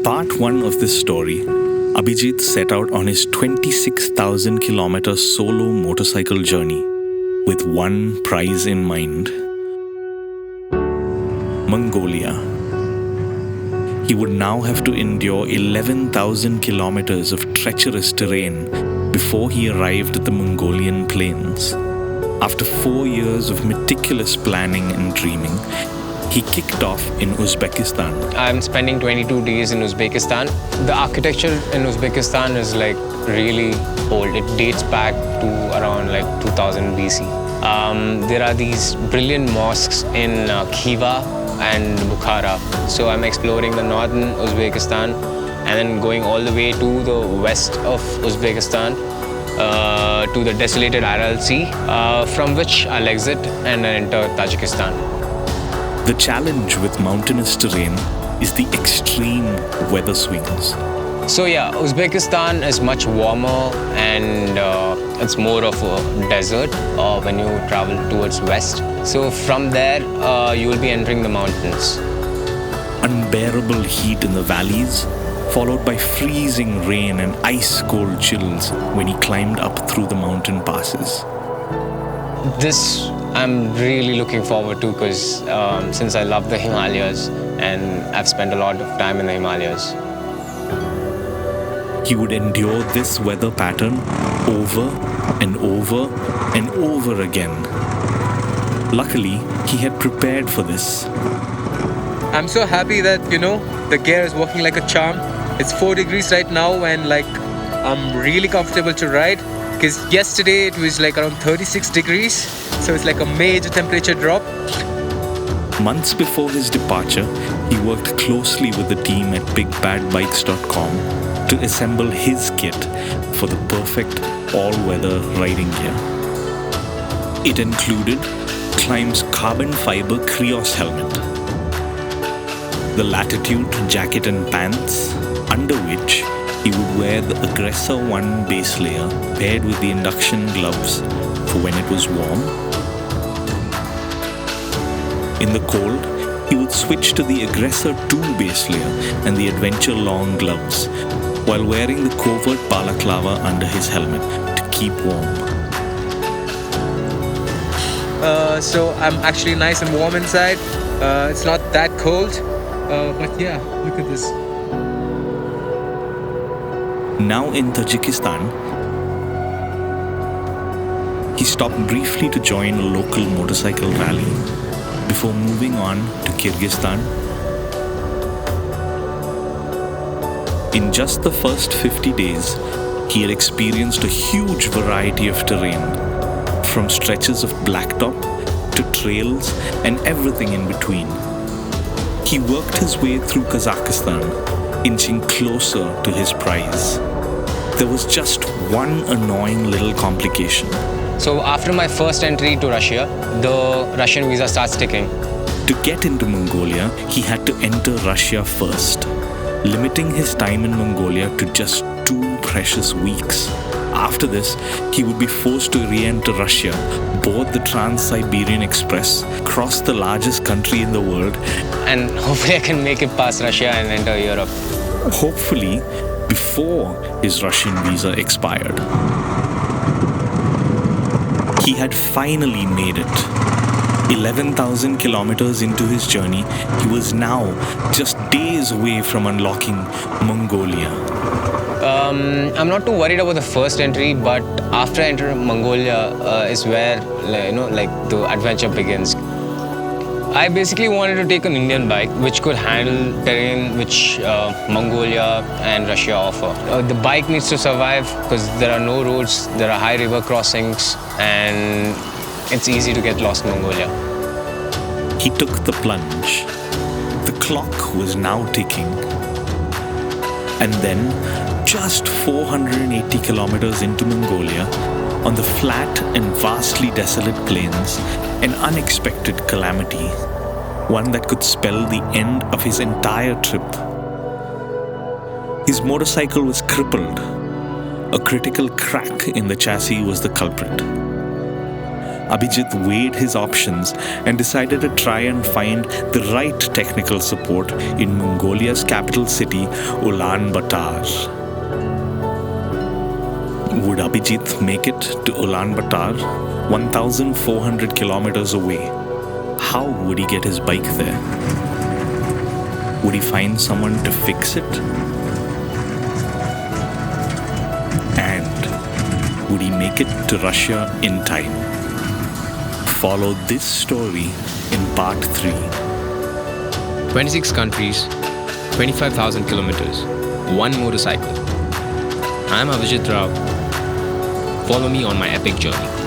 part 1 of this story, Abijith set out on his 26,000 kilometer solo motorcycle journey with one prize in mind: Mongolia. He would now have to endure 11,000 kilometers of treacherous terrain before he arrived at the Mongolian plains. After 4 years of meticulous planning and dreaming, he kicked off in Uzbekistan. I'm spending 22 days in Uzbekistan. The architecture in Uzbekistan is really old. It dates back to around 2000 BC. There are these brilliant mosques in Khiva and Bukhara. So I'm exploring the northern Uzbekistan and then going all the way to the west of Uzbekistan to the desolated Aral Sea, from which I'll exit and enter Tajikistan. The challenge with mountainous terrain is the extreme weather swings. So yeah, Uzbekistan is much warmer and it's more of a desert when you travel towards west. So from there, you will be entering the mountains. Unbearable heat in the valleys, followed by freezing rain and ice-cold chills when he climbed up through the mountain passes. This I'm really looking forward to because since I love the Himalayas and I've spent a lot of time in the Himalayas. He would endure this weather pattern over and over and over again. Luckily, he had prepared for this. I'm so happy that, the gear is working like a charm. It's 4 degrees right now and I'm really comfortable to ride. Because yesterday it was around 36 degrees, so it's a major temperature drop. Months before his departure, he worked closely with the team at bigbadbikes.com to assemble his kit for the perfect all-weather riding gear. It included Klim's carbon fiber Krios helmet, the Latitude jacket and pants, under which he would wear the Aggressor 1 base layer paired with the induction gloves for when it was warm. In the cold, he would switch to the Aggressor 2 base layer and the Adventure long gloves while wearing the covert balaclava under his helmet to keep warm. So I'm actually nice and warm inside. It's not that cold, but yeah, look at this. Now in Tajikistan, he stopped briefly to join a local motorcycle rally before moving on to Kyrgyzstan. In just the first 50 days, he had experienced a huge variety of terrain, from stretches of blacktop to trails and everything in between. He worked his way through Kazakhstan, inching closer to his prize. There was just one annoying little complication. So after my first entry to Russia, the Russian visa starts ticking. To get into Mongolia, he had to enter Russia first, limiting his time in Mongolia to just 2 precious weeks. After this, he would be forced to re-enter Russia, board the Trans-Siberian Express, cross the largest country in the world, and hopefully I can make it past Russia and enter Europe. Hopefully, before his Russian visa expired. He had finally made it. 11,000 kilometers into his journey, he was now just days away from unlocking Mongolia. I'm not too worried about the first entry, but after I enter Mongolia is where the adventure begins. I basically wanted to take an Indian bike which could handle terrain which Mongolia and Russia offer. The bike needs to survive because there are no roads, there are high river crossings, and it's easy to get lost in Mongolia. He took the plunge. The clock was now ticking. And then, just 480 kilometers into Mongolia, on the flat and vastly desolate plains, an unexpected calamity, one that could spell the end of his entire trip. His motorcycle was crippled. A critical crack in the chassis was the culprit. Abijith weighed his options and decided to try and find the right technical support in Mongolia's capital city, Ulaanbaatar. Would Abijith make it to Ulaanbaatar, 1,400 kilometers away? How would he get his bike there? Would he find someone to fix it? And would he make it to Russia in time? Follow this story in part 3. 26 countries, 25,000 kilometers, one motorcycle. I'm Abijith Rao. Follow me on my epic journey.